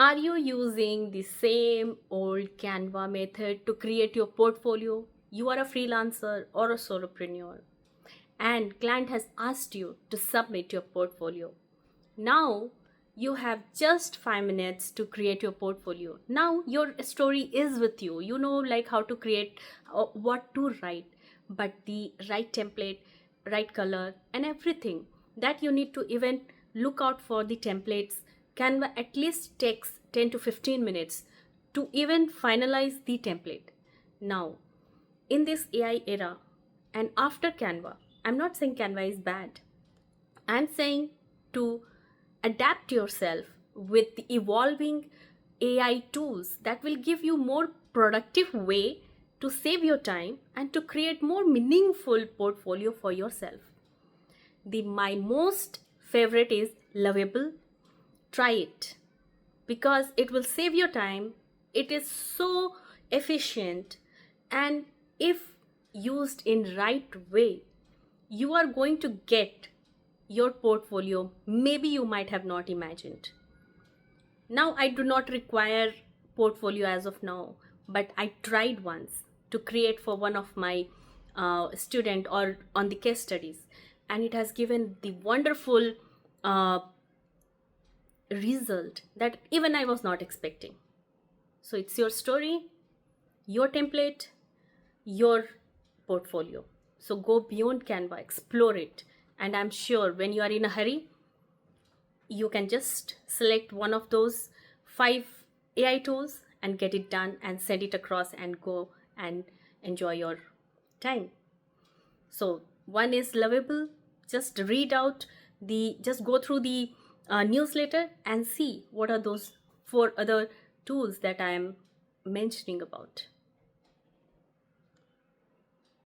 Are you using the same old Canva method to create your portfolio? You are a freelancer or a solopreneur, and client has asked you to submit your portfolio. Now you have just 5 minutes to create your portfolio. Now your story is with you. You know like how to create, what to write, but the right template, right color and everything that you need to even look out for the templates. Canva at least takes 10 to 15 minutes to even finalize the template. Now, in this AI era and after Canva, I'm not saying Canva is bad. I'm saying to adapt yourself with the evolving AI tools that will give you more productive way to save your time and to create more meaningful portfolio for yourself. The my most favorite is Lovable. Try it because it will save your time. It is so efficient, and if used in right way, you are going to get your portfolio maybe you might have not imagined. Now I do not require portfolio as of now, but I tried once to create for one of my student or on the case studies, and it has given the wonderful uh, result that even I was not expecting. So it's your story, your template, your portfolio. So go beyond Canva, explore it. And I'm sure when you are in a hurry, you can just select one of those 5 AI tools and get it done and send it across and go and enjoy your time. So one is Lovable. Just read out just go through the newsletter and see what are those 4 other tools that I am mentioning about.